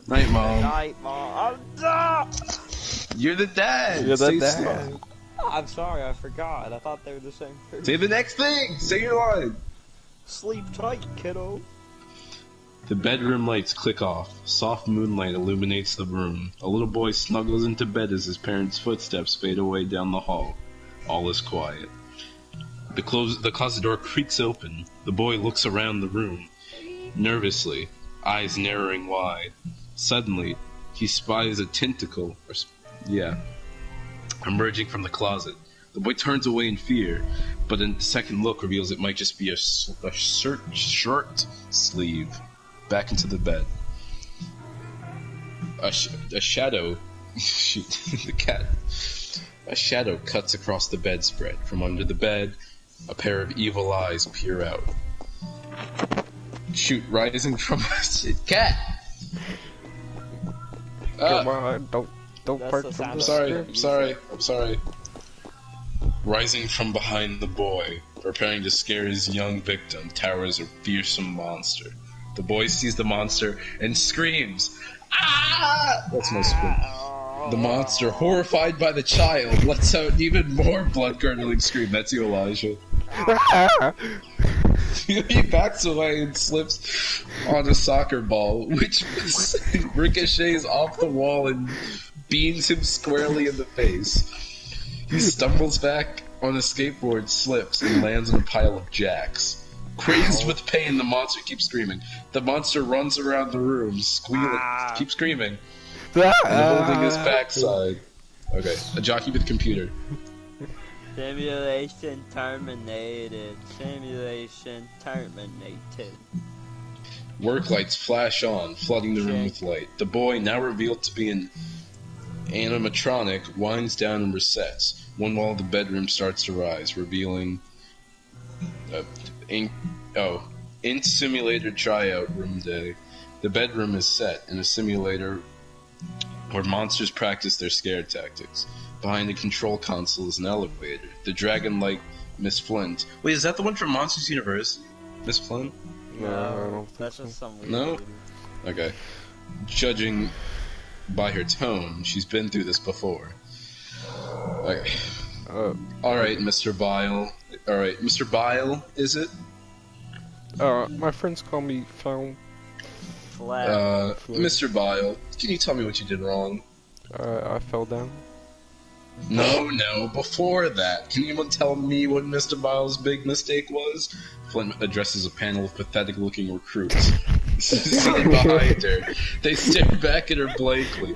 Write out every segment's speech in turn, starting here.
Night, Mom. Night, Mom. Ah! You're the dad. You're the Say dad. slow. I'm sorry, I forgot. I thought they were the same person. Say the next thing. Say your line. Sleep tight, kiddo. The bedroom lights click off. Soft moonlight illuminates the room. A little boy snuggles into bed as his parents' footsteps fade away down the hall. All is quiet. The closet door creaks open. The boy looks around the room, nervously, eyes narrowing wide. Suddenly, he spies a tentacle, emerging from the closet. The boy turns away in fear, but a second look reveals it might just be a shirt sleeve. Back into the bed. A shadow... Shoot, the cat. A shadow cuts across the bedspread. From under the bed, a pair of evil eyes peer out. Shoot, rising from... Cat! Come on, don't That's bark the from sound the of- I'm sorry. Rising from behind the boy, preparing to scare his young victim, towers a fearsome monster. The boy sees the monster and screams, "Ah!" That's my scream. The monster, horrified by the child, lets out an even more blood-curdling scream. That's you, Elijah. He backs away and slips on a soccer ball, which ricochets off the wall and beans him squarely in the face. He stumbles back on a skateboard, slips, and lands on a pile of jacks. Crazed with pain, the monster keeps screaming. The monster runs around the room, squealing, keeps screaming, and holding his backside. Okay, a jockey with computer. Simulation terminated. Simulation terminated. Work lights flash on, flooding the room with light. The boy, now revealed to be an animatronic, winds down and resets. One wall of the bedroom starts to rise, revealing in simulator tryout room day. The bedroom is set in a simulator where monsters practice their scare tactics. Behind the control console is an elevator. The dragon-like Miss Flint. Wait, is that the one from Monsters University? Miss Flint? No, I don't think That's so. just some weird No? lady. Okay. Judging by her tone, she's been through this before. Okay. Alright, Mr. Bile. Alright, Mr. Bile, is it? My friends call me Found. Flat. Mr. Bile, can you tell me what you did wrong? I fell down. No, before that. Can anyone tell me what Mr. Bile's big mistake was? Flint addresses a panel of pathetic-looking recruits. Seated behind her. They stare back at her blankly.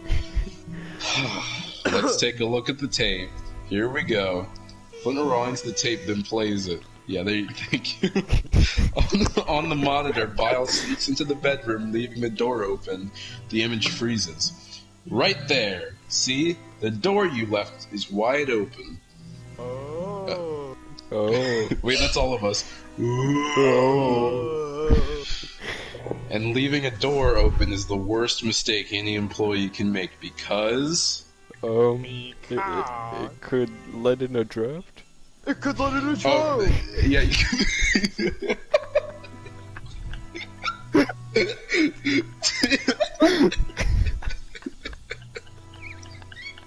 Let's take a look at the tape. Here we go. Flint rewinds the tape, then plays it. Yeah, thank you. on the monitor, Bile sneaks into the bedroom, leaving the door open. The image freezes. Right there. See? The door you left is wide open. Oh. Wait, that's all of us. And leaving a door open is the worst mistake any employee can make because... It could let in a draft? It could let in a Oh, child. yeah, you can...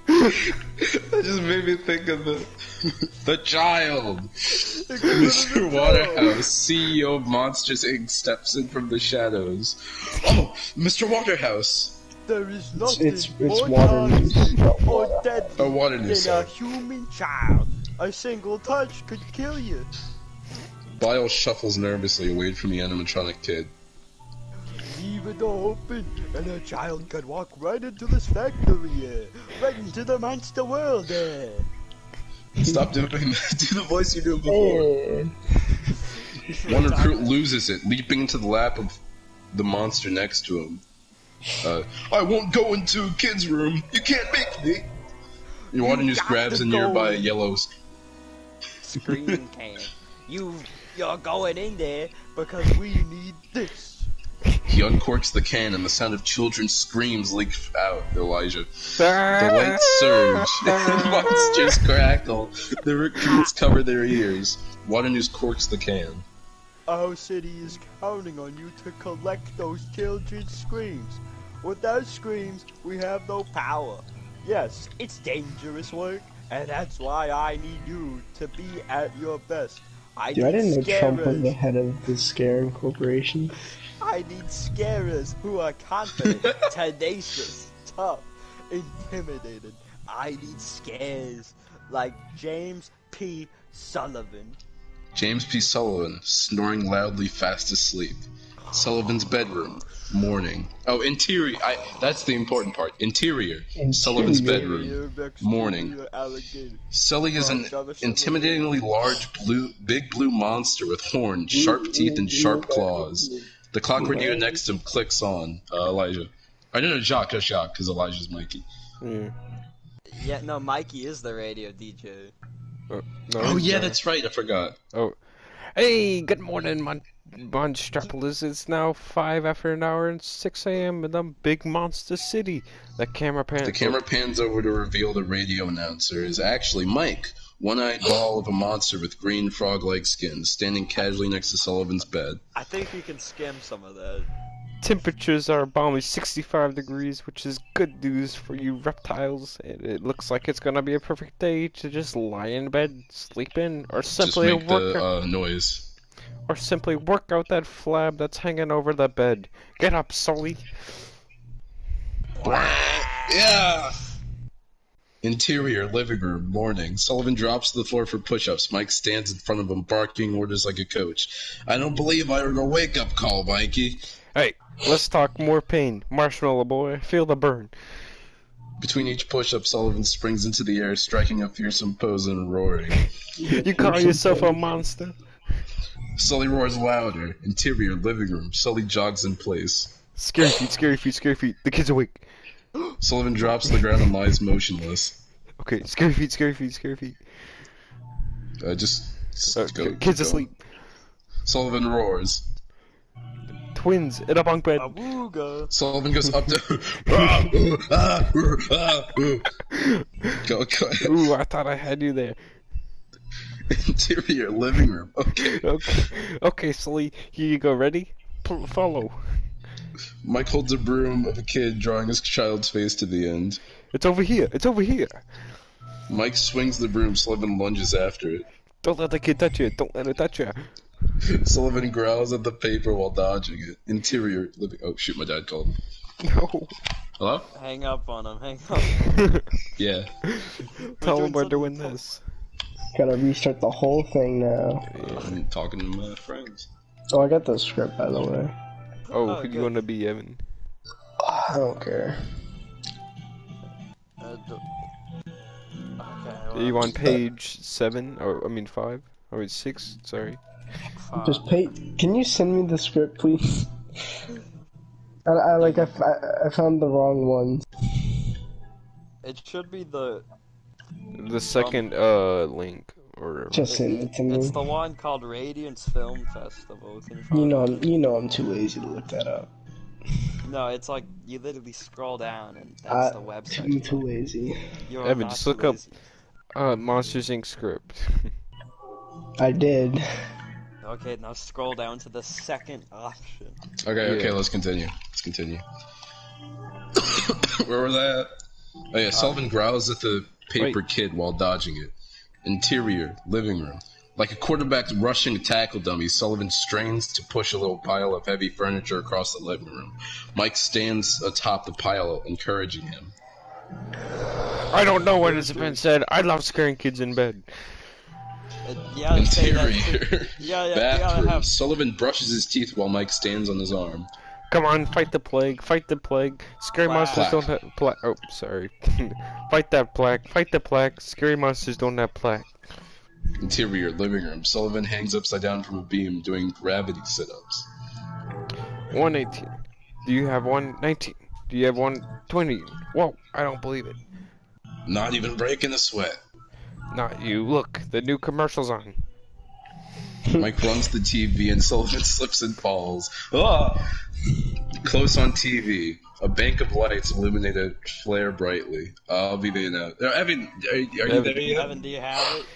That just made me think of the child. Mr. Waterhouse, CEO of Monsters Inc., steps in from the shadows. Oh, Mr. Waterhouse. There is nothing It's more water news. toxic or deadly Oh, water news, than a sorry. human child. A single touch could kill you. Bile shuffles nervously away from the animatronic kid. Leave the door open, and a child could walk right into this factory, right into the monster world. Stop doing that. Do the voice you did before. One recruit loses it, leaping into the lap of the monster next to him. I won't go into a kid's room. You can't make me. Your water news got grabs to a go nearby in. yellow... Screen can. You're going in there because we need this. He uncorks the can and the sound of children's screams leak out, Elijah. The lights surge. Monsters crackle. The recruits cover their ears. Water news corks the can. Our city is counting on you to collect those children's screams. Without screams, we have no power. Yes, it's dangerous work, and that's why I need you to be at your best. I Dude, I didn't know need Trump was the scarers. head of the Scare Corporation. I need scarers who are confident, tenacious, tough, intimidated. I need scares like James P. Sullivan. James P. Sullivan, snoring loudly, fast asleep. Sullivan's bedroom, morning. Oh, interior. That's the important part. Interior. Sullivan's bedroom, morning. Sully is an intimidatingly large, big blue monster with horns, sharp teeth, and sharp claws. The clock radio next to him clicks on. Elijah. I know, Jacques, because Elijah's Mikey. Yeah, no, Mikey is the radio DJ. No, Oh, he's yeah, not. that's right. I forgot. Oh, hey, good morning, Monstropolis. It's now 5 after an hour and 6 a.m. in the big monster city. The camera pans over to reveal the radio announcer is actually Mike, one-eyed ball of a monster with green frog-like skin, standing casually next to Sullivan's bed. I think we can skim some of that. Temperatures are balmy 65 degrees, which is good news for you reptiles. It looks like it's gonna be a perfect day to just lie in bed, sleep in, or simply Just make the noise. or simply work out that flab that's hanging over the bed. Get up, Sully. Yeah! Interior, living room, morning. Sullivan drops to the floor for push-ups. Mike stands in front of him, barking orders like a coach. I don't believe I heard a wake-up call, Mikey. Hey, let's talk more pain. Marshmallow boy, feel the burn. Between each push-up, Sullivan springs into the air, striking a fearsome pose and roaring. You call yourself a monster? Sully roars louder. Interior, living room. Sully jogs in place. Scary feet, scary feet, scary feet. The kid's awake. Sullivan drops to the ground and lies motionless. Okay, scary feet, scary feet, scary feet. Just go. Kid's go. asleep. Sullivan roars. Twins in a bunk bed. Awooga. Sullivan goes up to. Go. Ooh, I thought I had you there. Interior, living room. Okay. Okay, Sully, here you go. Ready? Follow. Mike holds a broom of a kid, drawing his child's face to the end. It's over here. It's over here. Mike swings the broom. Sullivan lunges after it. Don't let the kid touch you. Don't let it touch you. Sullivan growls at the paper while dodging it. Interior, living. Oh shoot! My dad called. No. Hello? Hang up on him, hang up. Yeah. Tell him we're doing doing this. Gotta restart the whole thing now. I'm talking to my friends. Oh, I got the script, by the way. Oh, who good. you want to be, Evan? I don't care. Okay, Are you on page 7? Or, I mean 5? I mean 6, sorry. Just pay. Can you send me the script, please? I found the wrong one. It should be the... The second, link. Or Just send it to me. It's the one called Radiance Film Festival. Can you find You know I'm too lazy to look that up. No, it's like, you literally scroll down and that's the I'm website. too lazy. You're Evan, not just too look up- lazy. Monsters Inc. script. I did. Okay, now scroll down to the second option. Okay, Yeah. let's continue. Where was that? Oh yeah, Sullivan growls at the paper kid while dodging it. Interior, living room. Like a quarterback rushing a tackle dummy, Sullivan strains to push a little pile of heavy furniture across the living room. Mike stands atop the pile, encouraging him. I don't know what has been said. I love scaring kids in bed. You gotta say that too. Interior, Yeah, you bathroom. gotta have... Sullivan brushes his teeth while Mike stands on his arm. Come on, fight the plague, fight the plague. Scary monsters don't have plaque. Oh, sorry. Fight that plaque, fight the plaque. Scary monsters don't have plaque. Interior, living room. Sullivan hangs upside down from a beam doing gravity sit-ups. 118. Do you have 119? Do you have 120? Whoa, I don't believe it. Not even breaking a sweat. Not you. Look, the new commercial's on. Mike runs the TV and Sullivan slips and falls. Ah! Close on TV, a bank of lights illuminated flare brightly. I'll be there now. Evan, are you there yet? Evan, do you have it?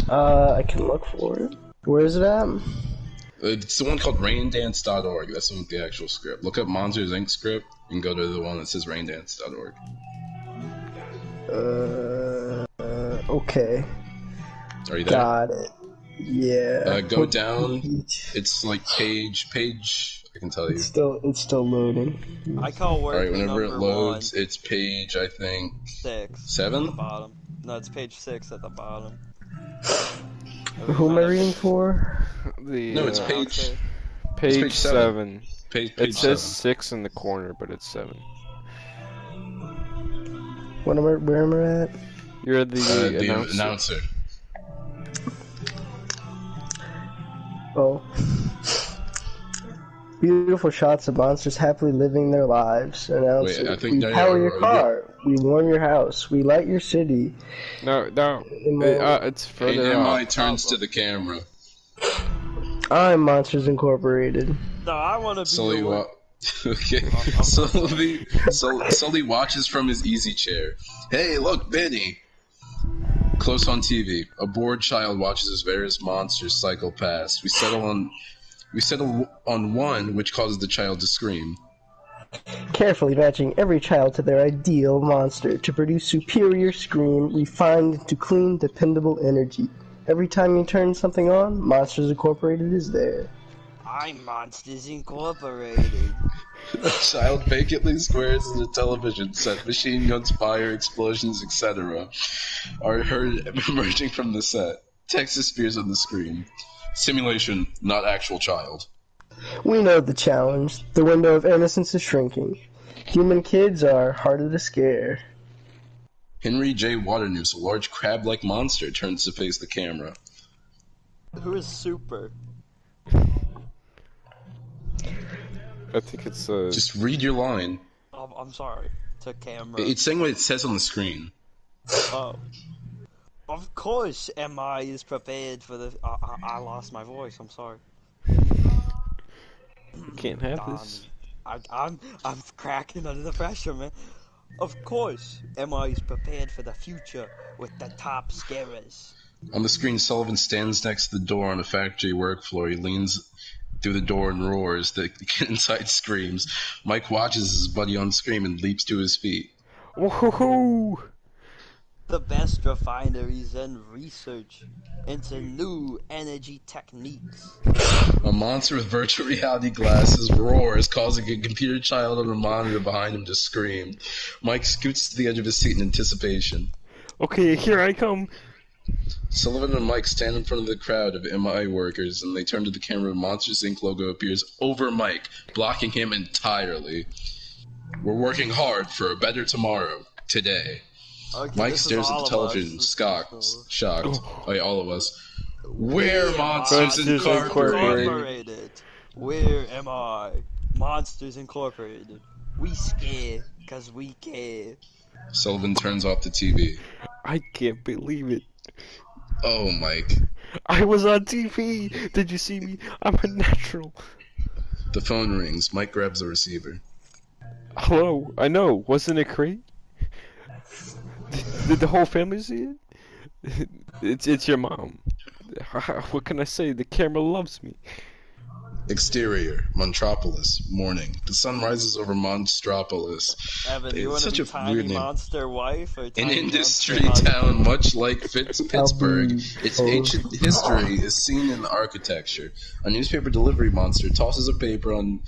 I can look for it. Where is it at? It's the one called raindance.org. That's the actual script. Look up Monsters Inc. script, and go to the one that says raindance.org. Okay. Are you there? Got it. Yeah. Go down. It's like page. I can tell you. It's still loading. I call work. Alright, whenever it number loads, it's page, I think, 6. 7? At the bottom. No, it's page 6 at the bottom. Who am I reading for? No, it's page. Page page 7. Page It says 7. 6 in the corner, but it's 7. Where am I at? You're the announcer. Oh. Beautiful shots of monsters happily living their lives. Announcer. Wait, I think we power your car. We warm your house. We light your city. No, it's further And MI up. turns to the camera. I'm Monsters Incorporated. No, I want to be Sully, the one. okay. Sully watches from his easy chair. Hey, look, Benny. Close on TV, a bored child watches as various monsters cycle past. We settle on one, which causes the child to scream. Carefully matching every child to their ideal monster to produce superior scream refined into clean, dependable energy. Every time you turn something on, Monsters Incorporated is there. I'm Monsters Incorporated. A child vacantly squares at the television set. Machine guns, fire, explosions, etc. are heard emerging from the set. Text appears on the screen. Simulation, not actual child. We know the challenge. The window of innocence is shrinking. Human kids are harder to scare. Henry J. Waternoose, a large crab-like monster, turns to face the camera. Who is Super? I think it's Just read your line. Oh, I'm sorry. To camera. It's saying what it says on the screen. Oh. Of course, MI is prepared for the. I lost my voice. I'm sorry. You can't have this. I'm cracking under the pressure, man. Of course, MI is prepared for the future with the top scarers. On the screen, Sullivan stands next to the door on a factory work floor. He leans through the door and roars. The kid inside screams. Mike watches his buddy on screen and leaps to his feet. Woohoo! The best refineries and research into new energy techniques. A monster with virtual reality glasses roars, causing a computer child on a monitor behind him to scream. Mike scoots to the edge of his seat in anticipation. Okay, here I come. Sullivan and Mike stand in front of the crowd of MI workers, and they turn to the camera. Monsters Inc. logo appears over Mike, blocking him entirely. We're working hard for a better tomorrow, today. Okay, Mike stares at the television, shocked. Oh, yeah, all of us. We're Monsters Incorporated. Where am I? Monsters Incorporated. We scare, cause we care. Sullivan turns off the TV. I can't believe it. Oh, Mike. I was on TV. Did you see me? I'm a natural. The phone rings. Mike grabs the receiver. Hello. I know. Wasn't it great? Did the whole family see it? It's your mom. What can I say? The camera loves me. Exterior, Monstropolis, morning. The sun rises over Monstropolis. Evan, you want to be Tiny Monster Wife or Tiny An industry Monster town much like Pittsburgh. Its ancient history is seen in the architecture. A newspaper delivery monster tosses a paper on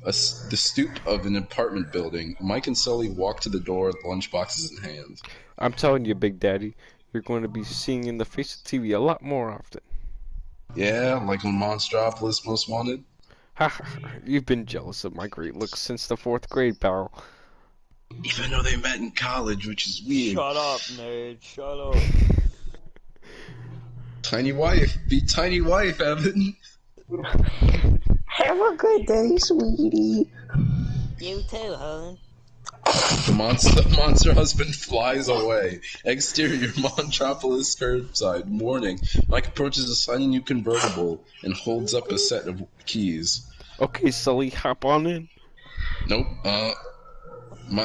the stoop of an apartment building. Mike and Sully walk to the door with lunchboxes in hand. I'm telling you, Big Daddy, you're going to be seeing in the face of TV a lot more often. Yeah, like on Monstropolis Most Wanted? Ha ha, you've been jealous of my great looks since the 4th grade, pal. Even though they met in college, which is weird. Shut up, nerd. Shut up. Tiny wife. Be tiny wife, Evan. Have a good day, sweetie. You too, hon. The monster husband flies away. Exterior, Monstropolis curbside, morning. Mike approaches a shiny new convertible and holds up a set of keys. Okay, Sully, hop on in. Nope.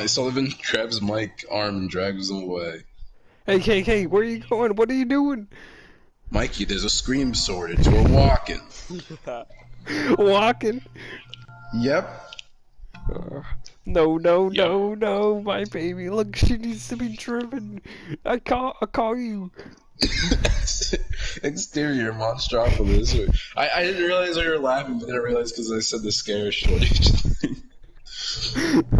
Sullivan grabs Mike's arm and drags him away. Hey, where are you going? What are you doing? Mikey, there's a scream sorted. We're walking. Walking? Yep. No, no, no, no, my baby. Look, she needs to be driven. I call you. Exterior Monstropolis. I didn't realize we were laughing, but then I realized because I said the scare shortage thing.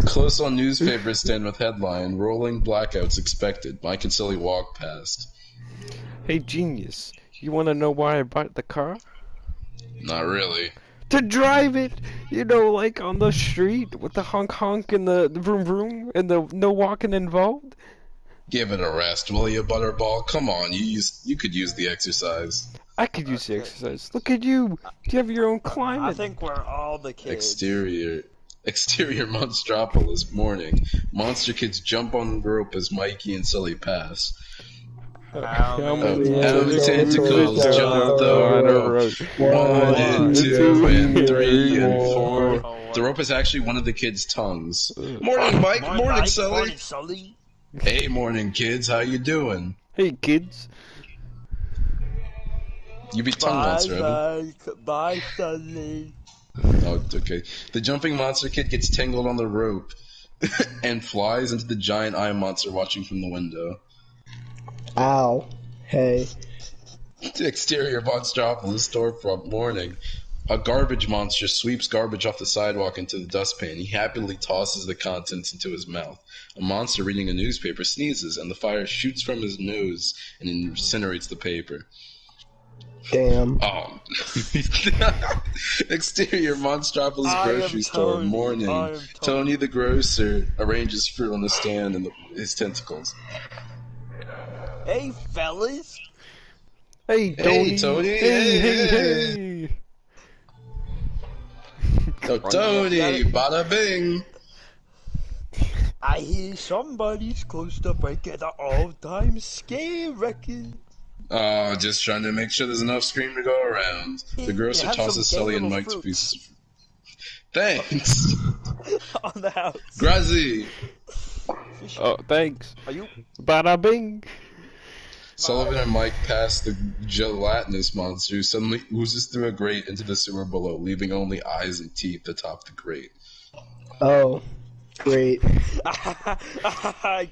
Close on newspaper stand with headline: Rolling blackouts expected. Mike and Sully walk past. Hey, genius. You want to know why I bought the car? Not really. To drive it, you know, like on the street with the honk honk and the vroom vroom and the no walking involved. Give it a rest, will you, Butterball? Come on, you could use the exercise. I could use the exercise. Look at you. Do you have your own climate? I think we're all the kids. Exterior Monstropolis morning. Monster kids jump on the rope as Mikey and Sully pass. How many tentacles jump the rope? 1 and 2 and 3 and 4. The rope is actually one of the kids' tongues. Morning, Mike. Morning, Sully. Morning, Sully. Hey, morning, kids. How you doing? Hey, kids. You be tongue monster, Evan. Bye, Sully. Oh, okay. The jumping monster kid gets tangled on the rope and flies into the giant eye monster watching from the window. Ow. Hey. Exterior Monstropolis storefront morning. A garbage monster sweeps garbage off the sidewalk into the dustpan. He happily tosses the contents into his mouth. A monster reading a newspaper sneezes, and the fire shoots from his nose and incinerates the paper. Damn. Oh. Exterior Monstropolis grocery store morning. Tony the grocer arranges fruit on the stand and his tentacles. Hey, fellas. Hey, Tony. Hey, Tony. Hey. Oh, Tony, bada bing. I hear somebody's close to breaking the all-time scare record. Oh, just trying to make sure there's enough scream to go around. The grocer tosses Sully and Mike's pieces of fruit. Thanks. On the house. Grazie. Oh, thanks. Are you? Bada bing. Sullivan and Mike pass the gelatinous monster who suddenly oozes through a grate into the sewer below, leaving only eyes and teeth atop the grate. Oh. Great.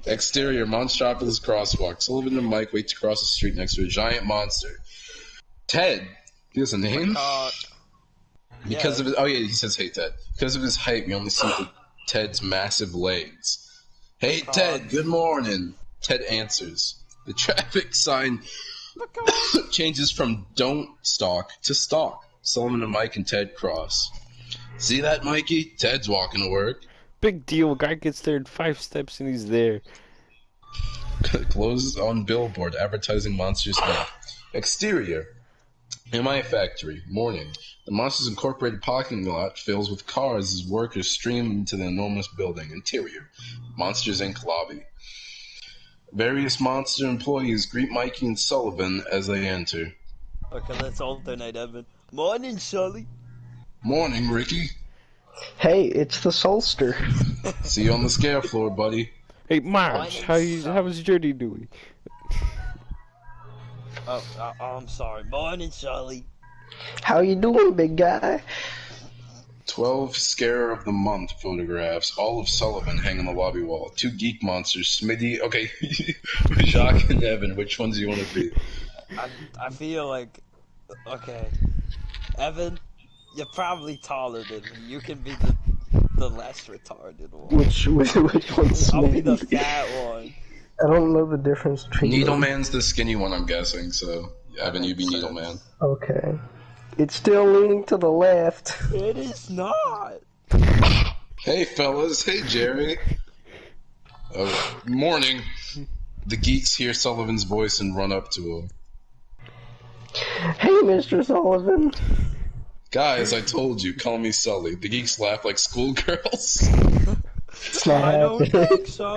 Exterior Monstropolis crosswalk. Sullivan and Mike wait to cross the street next to a giant monster. Ted. He has a name? Because of his, oh yeah, he says, "Hey Ted." Because of his height, we only see Ted's massive legs. Hey Ted, good morning. Ted answers. The traffic sign changes from "Don't stalk" to "Stalk." Sullivan and Mike and Ted cross. See that, Mikey? Ted's walking to work. Big deal. Guy gets there in 5 steps and he's there. Closes on billboard advertising Monsters Inc. Exterior. MI factory. Morning. The Monsters Incorporated parking lot fills with cars as workers stream into the enormous building. Interior. Monsters Inc. lobby. Various Monster employees greet Mikey and Sullivan as they enter. Okay, let's alternate, Evan. Morning, Sully. Morning, Ricky. Hey, it's the Solster. See you on the scare floor, buddy. Hey, Marge, how's Jody doing? Oh, I'm sorry. Morning, Sully. How you doing, big guy? 12 Scare of the Month photographs. All of Sullivan hang on the lobby wall. 2 geek monsters. Smitty. Okay. Jacques and Evan. Which ones do you want to be? I feel like... Okay. Evan, you're probably taller than me. You can be the less retarded one. Which one's I'll be the Smitty? fat one. I don't know the difference between Needleman's the skinny one, I'm guessing. So, Evan, you be Needleman. Okay. It's still leaning to the left. It is not. Hey, fellas. Hey, Jerry. Oh, morning. The geeks hear Sullivan's voice and run up to him. Hey, Mr. Sullivan. Guys, I told you, call me Sully. The geeks laugh like schoolgirls. It's not I don't happening. think so.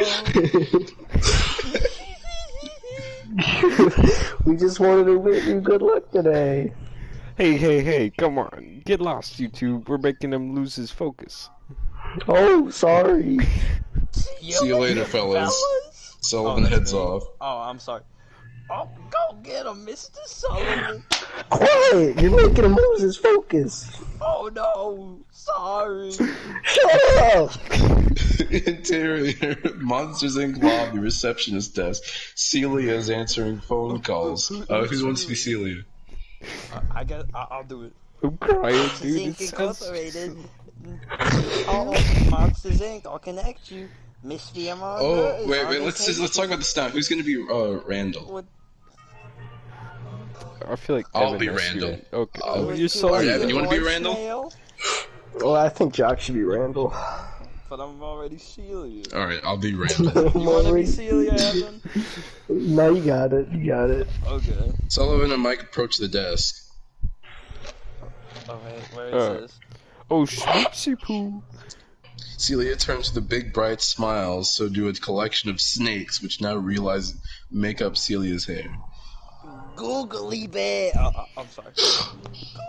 We just wanted to wish you good luck today. Hey, come on. Get lost, you two. We're making him lose his focus. Oh, sorry. See you later, fellas. Sullivan that's heads me. off. Oh, I'm sorry. Oh, go get him, Mr. Sullivan. Quiet! You're making him lose his focus. Oh no, sorry. Shut up! Interior, Monsters Inc. lobby, receptionist desk. Celia is answering phone calls. Who wants to be Celia? I'll do it. I'm crying, Monsters dude. Inc. It sounds Incorporated. Oh, Monsters Inc. I'll connect you. Miss Fiamma. Oh, wait, let's talk about this now. Who's gonna be Randall? I feel like I'll Evan be has to Randall. Randall. Okay. I'll You're be- so Alright, Evan, you wanna be Randall? Voicemail, Well, I think Jock should be Randall. but I'm already Celia. Alright, I'll be Randall. You wanna be Celia, Evan? No, you got it. You got it. Okay. Sullivan and Mike approach the desk. Oh wait, where is this? Oh, Schmoopsy Poo. Celia turns with a big bright smile, so do a collection of snakes, which now realize make up Celia's hair. Googly bear. I'm sorry.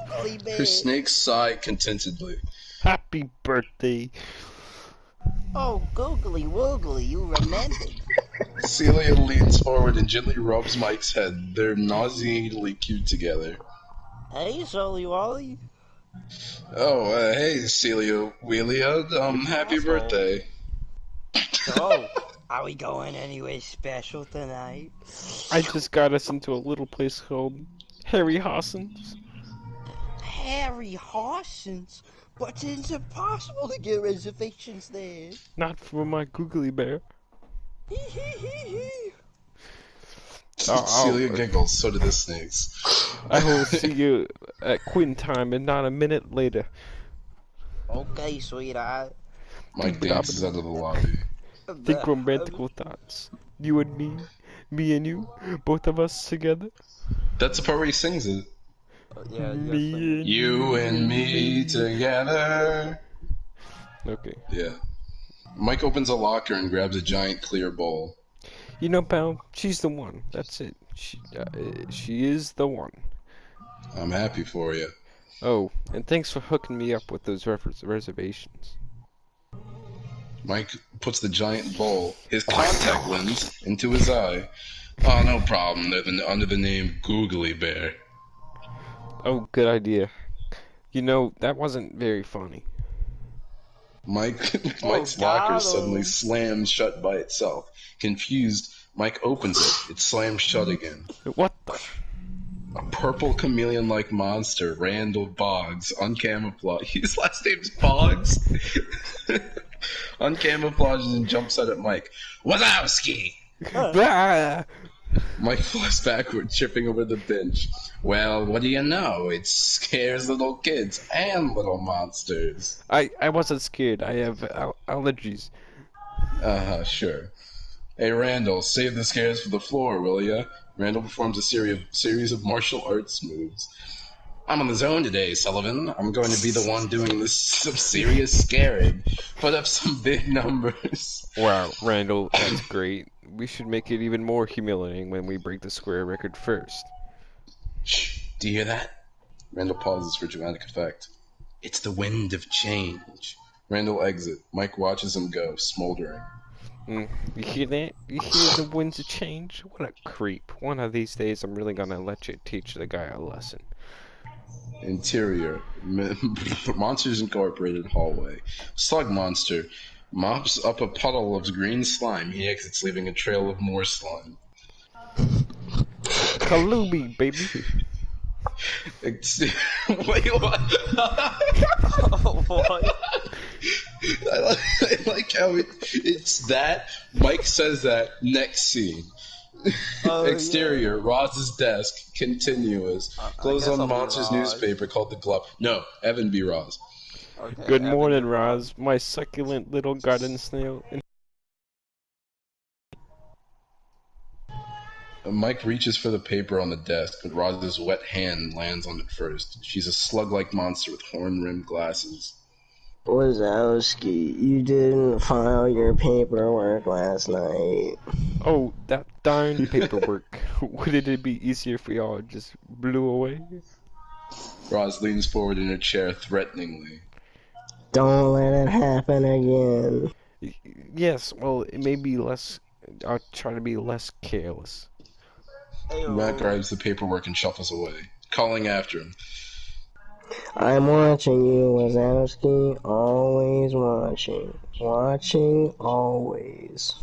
Googly bear. Her snakes sigh contentedly. Happy birthday. Oh, googly woogly, you remembered. Celia leans forward and gently rubs Mike's head. They're nauseatingly cute together. Hey, Sully Wally. Oh, hey, Celia Wheelia. Happy Asshole. birthday. So, are we going anywhere special tonight? I just got us into a little place called Harry Hossens. Harry Horsens? But it's impossible to get reservations there. Not for my googly bear. Hee hee hee hee. Celia giggles, so do the snakes. I will see you at Quinn time and not a minute later. Okay, sweetheart. Mike dances out of the lobby. Think romantical thoughts. You and me and you, both of us together. That's the part where he sings it. Yeah, Me and You and me together. Okay. Yeah. Mike opens a locker and grabs a giant clear bowl. You know, pal, she's the one. That's it. She is the one. I'm happy for you. Oh, and thanks for hooking me up with those reservations. Mike puts the giant bowl, his contact lens, into his eye. Oh, no problem. They're under the name Googly Bear. Oh, good idea. You know, that wasn't very funny. Mike's locker suddenly slams shut by itself. Confused, Mike opens it. It slams shut again. What the? A purple chameleon-like monster, Randall Boggs, uncamouflaged. His last name's Boggs. Uncamouflages and jumps out at Mike. Wazowski! Ah! Mike flies backward, tripping over the bench. Well, what do you know? It scares little kids and little monsters. I wasn't scared. I have allergies. Sure. Hey, Randall, save the scares for the floor, will ya? Randall performs a series of martial arts moves. I'm on the zone today, Sullivan. I'm going to be the one doing some serious scaring. Put up some big numbers. Wow, Randall, that's great. We should make it even more humiliating when we break the square record first. Shh, do you hear that? Randall pauses for dramatic effect. It's the wind of change. Randall exits. Mike watches him go, smoldering. You hear that? You hear the winds of change? What a creep. One of these days I'm really gonna let you teach the guy a lesson. Interior. Monsters Incorporated hallway. Slug monster mops up a puddle of green slime. He exits, leaving a trail of more slime. Kalubi, baby. Wait, what? What? I like how it's that. Mike says that. Next scene. Exterior, Roz's desk, continuous. Close guess on I'll be Monsters Roz. newspaper called The Glove. No, Evan B. Roz. Okay, Good Evan. morning, Roz. My succulent little garden snail. Mike reaches for the paper on the desk, but Roz's wet hand lands on it first. She's a slug-like monster with horn-rimmed glasses. Wazowski, you didn't file your paperwork last night. Oh, that darn paperwork. Wouldn't it be easier if we all just blew away? Roz leans forward in her chair threateningly. Don't let it happen again. Yes, well, it may be less. I'll try to be less careless. Matt grabs the paperwork and shuffles away, calling after him. I'm watching you, Wazowski. Always watching. Watching always.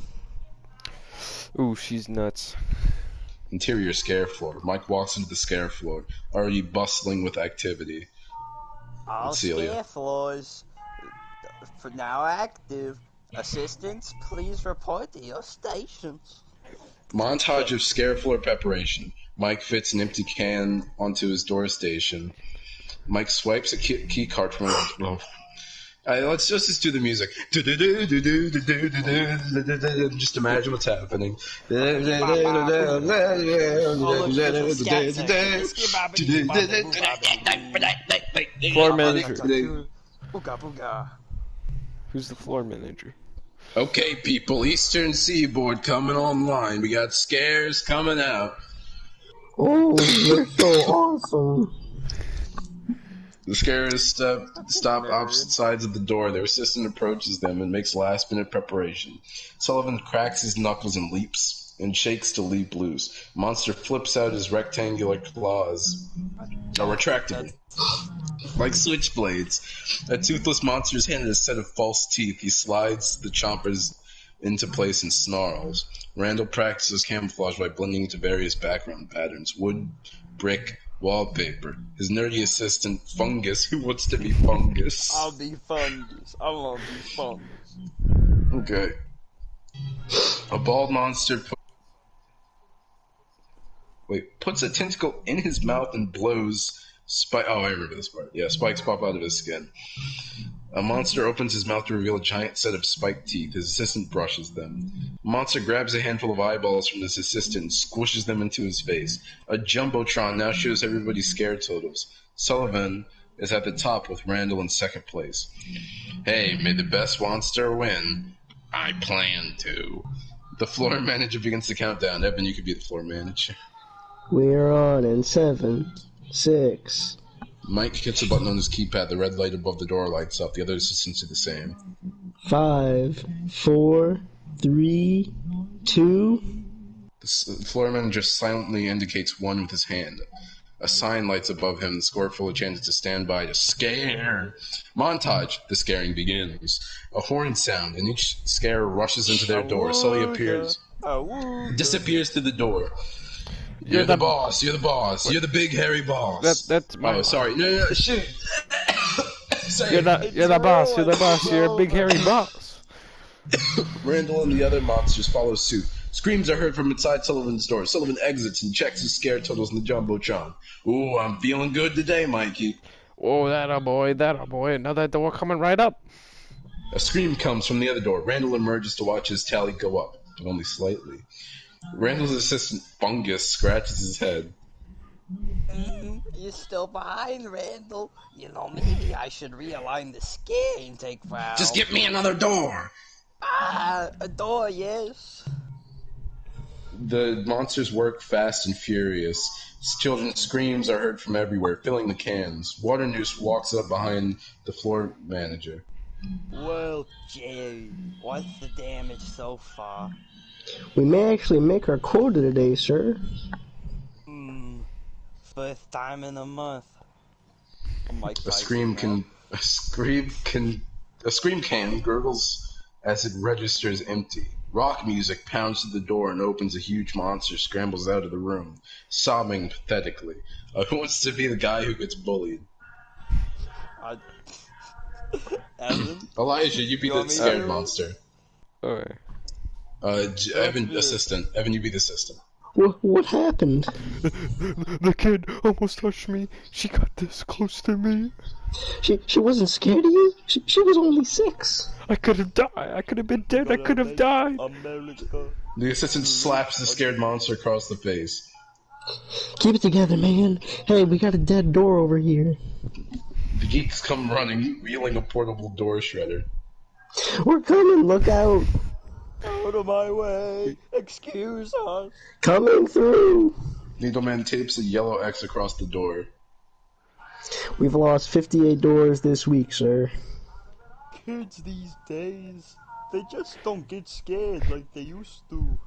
Ooh, she's nuts. Interior scare floor. Mike walks into the scare floor, already bustling with activity. All Celia. scare floors for now active. Assistants, please report to your stations. Montage of scare floor preparation. Mike fits an empty can onto his door station. Mike swipes a key card from a... let's just do the music. Just imagine what's happening. Floor manager. Booga booga. Who's the floor manager? Okay, people, Eastern Seaboard coming online. We got scares coming out. Oh, you're so awesome. The scarers stop opposite sides of the door. Their assistant approaches them and makes last-minute preparation. Sullivan cracks his knuckles and leaps, and shakes to leap loose. Monster flips out his rectangular claws. Are retractable, like switchblades. A toothless monster's handed a set of false teeth. He slides the chompers into place and snarls. Randall practices camouflage by blending into various background patterns. Wood, brick, wallpaper. His nerdy assistant, Fungus, who wants to be Fungus. I'll be Fungus. I want to be Fungus. Okay. A bald monster puts a tentacle in his mouth and blows oh, I remember this part. Yeah, spikes pop out of his skin. A monster opens his mouth to reveal a giant set of spiked teeth. His assistant brushes them. A monster grabs a handful of eyeballs from his assistant and squishes them into his face. A Jumbotron now shows everybody scare totals. Sullivan is at the top with Randall in second place. Hey, may the best monster win. I plan to. The floor manager begins to count down. Evan, you could be the floor manager. We're on in 7, 6. Mike hits a button on his keypad. The red light above the door lights up. The other assistants do the same. 5, 4, 3, 2. The floor manager silently indicates 1 with his hand. A sign lights above him. The score full of changes to stand by to scare. Montage. The scaring begins. A horn sound, and each scarer rushes into their door. Sully appears. Disappears through the door. You're the boss. You're the boss. You're the big hairy boss. That's my. Oh, sorry. No, shoot. You're the boss. You're the boss. You're a big hairy boss. Randall and the other monsters follow suit. Screams are heard from inside Sullivan's door. Sullivan exits and checks his scare totals in the Jumbotron. Ooh, I'm feeling good today, Mikey. Oh, that a boy. Another door coming right up. A scream comes from the other door. Randall emerges to watch his tally go up, but only slightly. Randall's assistant, Fungus, scratches his head. You're still behind, Randall. You know, maybe I should realign the scare intake valve. Just give me another door! A door, yes. The monsters work fast and furious. Children's screams are heard from everywhere, filling the cans. Water Noose walks up behind the floor manager. Well, Jerry, what's the damage so far? We may actually make our quota today, sir. First time in a month. A scream can gurgles as it registers empty. Rock music pounds to the door and opens. A huge monster scrambles out of the room, sobbing pathetically. Who wants to be the guy who gets bullied? Evan? Elijah, you be the scared monster. Alright. Evan, assistant. Evan, you be the assistant. What happened? The kid almost touched me. She got this close to me. She wasn't scared of you? She was only 6. I could have died. I could have been dead. I could have died. America. The assistant slaps the scared monster across the face. Keep it together, man. Hey, we got a dead door over here. The geeks come running, wheeling a portable door shredder. We're coming, look out. Out of my way. Excuse us. Coming through. Needleman tapes a yellow X across the door. We've lost 58 doors this week, sir. Kids these days, they just don't get scared like they used to.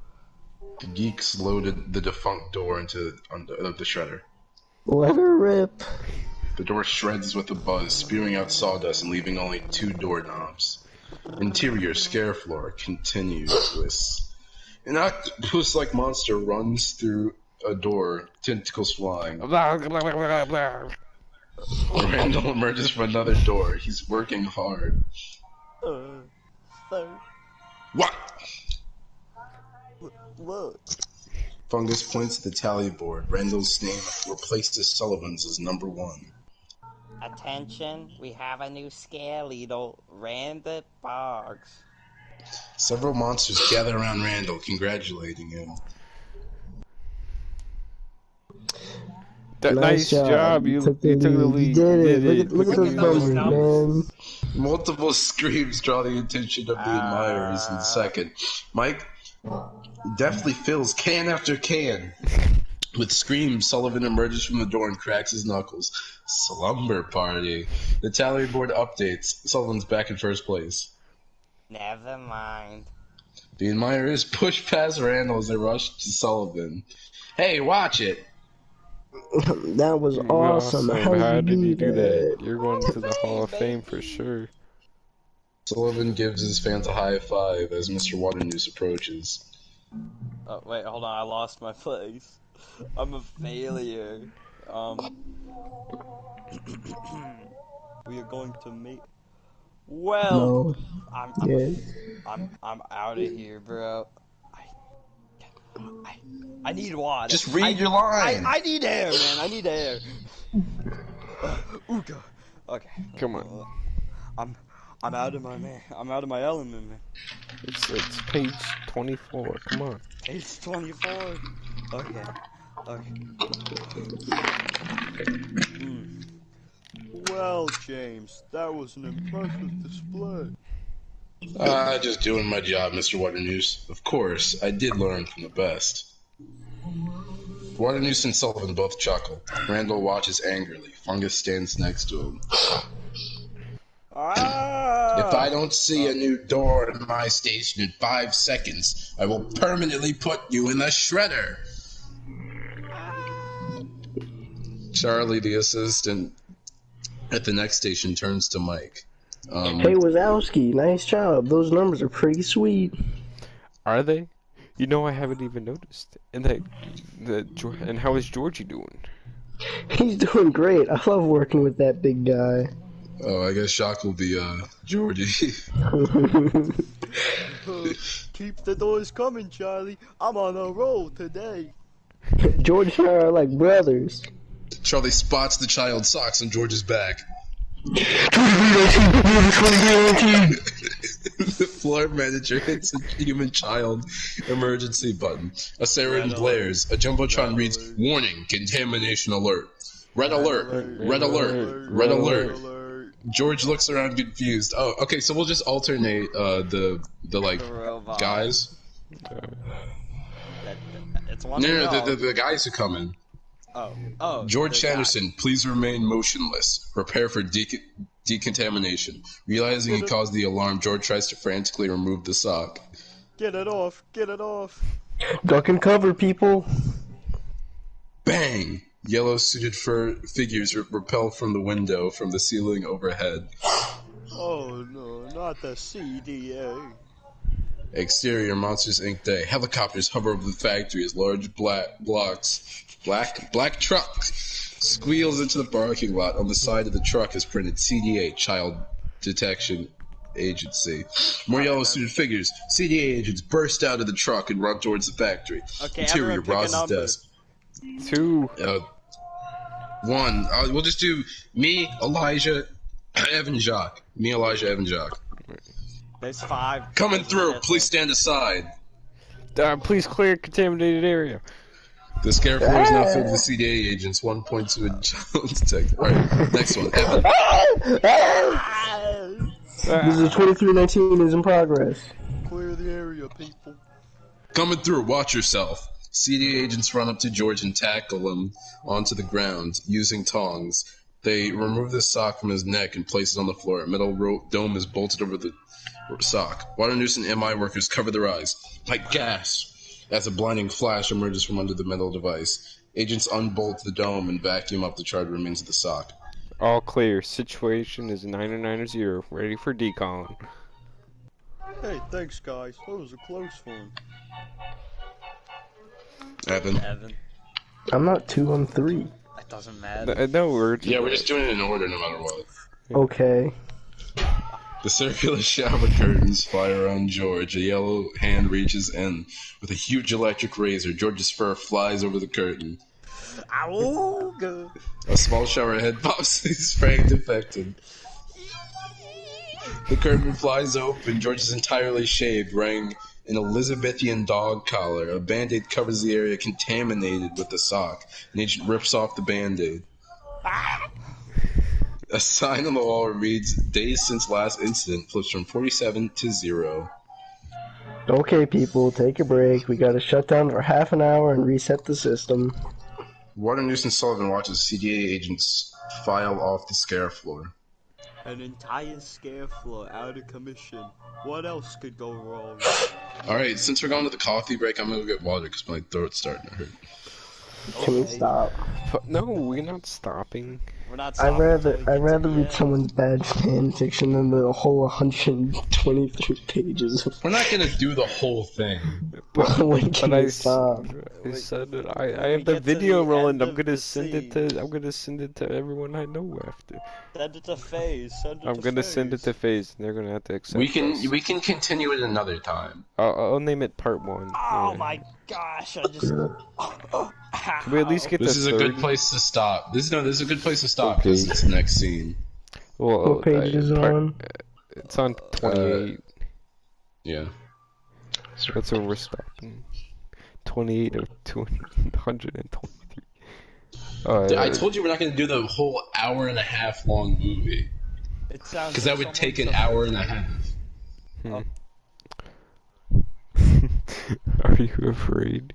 The geeks loaded the defunct door into the shredder. Let her rip. The door shreds with a buzz, spewing out sawdust and leaving only 2 doorknobs. Interior scare floor continuous. An octopus-like monster runs through a door, tentacles flying. Randall emerges from another door. He's working hard. What? Look. Fungus points at the tally board. Randall's name replaced as Sullivan's as number 1. Attention, we have a new scare leader, Randy Boggs. Several monsters gather around Randall, congratulating him. Nice job. You took the lead. You did it. Look at those numbers, man. Multiple screams draw the attention of the admirers in second. Mike deftly fills can after can. With screams, Sullivan emerges from the door and cracks his knuckles. Slumber party. The tally board updates. Sullivan's back in first place. Never mind. The admirers push past Randall as they rush to Sullivan. Hey, watch it! That was awesome. How did you do that? You're going to the Hall of Fame for sure. Sullivan gives his fans a high five as Mr. Waternoose approaches. Oh, wait, hold on, I lost my place. I'm a failure. We are going to meet. Well, No. I'm out of here, bro. I need water. Just read your line! I need air, man. I need air. Ooh, God. Okay. Come on. I'm out of my element, man. It's page 24. Come on. Page 24. Okay. Well, James, that was an impressive display. Just doing my job, Mr. Waternoose. Of course, I did learn from the best. Waternoose and Sullivan both chuckle. Randall watches angrily. Fungus stands next to him. If I don't see a new door in my station in 5 seconds, I will permanently put you in the shredder. Charlie, the assistant at the next station, turns to Mike. Hey, Wazowski, nice job. Those numbers are pretty sweet. Are they? You know, I haven't even noticed. And how is Georgie doing? He's doing great. I love working with that big guy. Oh, I guess Shock will be, Georgie. Keep the doors coming, Charlie. I'm on a roll today. George and I are like brothers. Charlie spots the child's socks on George's back. The floor manager hits a human child emergency button. A siren blares. A jumbotron reads, "Warning, contamination alert. Red alert. Red alert. Red alert." George looks around confused. Oh, okay, so we'll just alternate the robot. guys. It's one No, the guys who come in. Oh. George Sanderson, please remain motionless. Prepare for decontamination. Realizing he caused the alarm, George tries to frantically remove the sock. Get it off. Get it off. Duck and cover, people. Bang! Yellow suited figures repel from the window from the ceiling overhead. Oh no, not the CDA. Exterior Monsters Inc. Day. Helicopters hover over the factory as large black truck squeals into the parking lot. On the side of the truck is printed CDA, Child Detection Agency. More yellow suited figures. CDA agents burst out of the truck and run towards the factory. Okay, Interior, Roz's desk. 2. 1. We'll just do me, Elijah, Evan Jacques. Me, Elijah, Evan Jacques. There's 5. Coming through. Please stand aside. Please clear contaminated area. The scare floor is now filled with CDA agents. 1 point to a child detective. Alright, next one. Evan. This is 2319 is in progress. Clear the area, people. Coming through. Watch yourself. CDA agents run up to George and tackle him onto the ground using tongs. They remove the sock from his neck and place it on the floor. A metal dome is bolted over the sock. Waternoose and MI workers cover their eyes. Like gas. As a blinding flash emerges from under the metal device, agents unbolt the dome and vacuum up the charred remains of the sock. All clear. Situation is 990. Ready for decon. Hey, thanks guys. That was a close one. Evan? Evan, I'm not 2 on 3. that doesn't matter. No, we're Yeah, we're just doing it in order no matter what. Okay. The circular shower curtains fly around George. A yellow hand reaches in. With a huge electric razor, George's fur flies over the curtain. Ow, good. A small shower head pops his spraying defected. The curtain flies open. George is entirely shaved, wearing an Elizabethan dog collar. A band-aid covers the area contaminated with the sock. An agent rips off the band-aid. A sign on the wall reads, "Days since last incident," flips from 47 to 0. Okay, people, take a break. We gotta shut down for half an hour and reset the system. Water Nuisance Sullivan watches CDA agents file off the scare floor. An entire scare floor out of commission. What else could go wrong? Alright, since we're going to the coffee break, I'm gonna go get water because my throat's starting to hurt. Can we stop? No, we're not stopping. We're not I'd stopping rather till we get to the read end. someone's bad fan fiction than the whole 123 pages of We're not gonna do the whole thing. when can But we stop? I said that I When have we the get to video the rolling. end I'm of gonna the send it scene. to. I'm gonna send it to everyone I know after. Send it to FaZe. Send it I'm to gonna send it FaZe. to FaZe, and they're gonna have to accept. We can us. we can continue it another time. I'll name it part 1. Oh yeah. my gosh! I just. Can we at least get This to is a 30? good place to stop. This is a good place to stop Okay. because it's the next scene. Well, What page is it on? It's on 28. Yeah. So that's where we're stopping. 28 of 223. I told you we're not gonna do the whole hour and a half long movie It sounds because that like would take an someone's hour and a half. Are you afraid?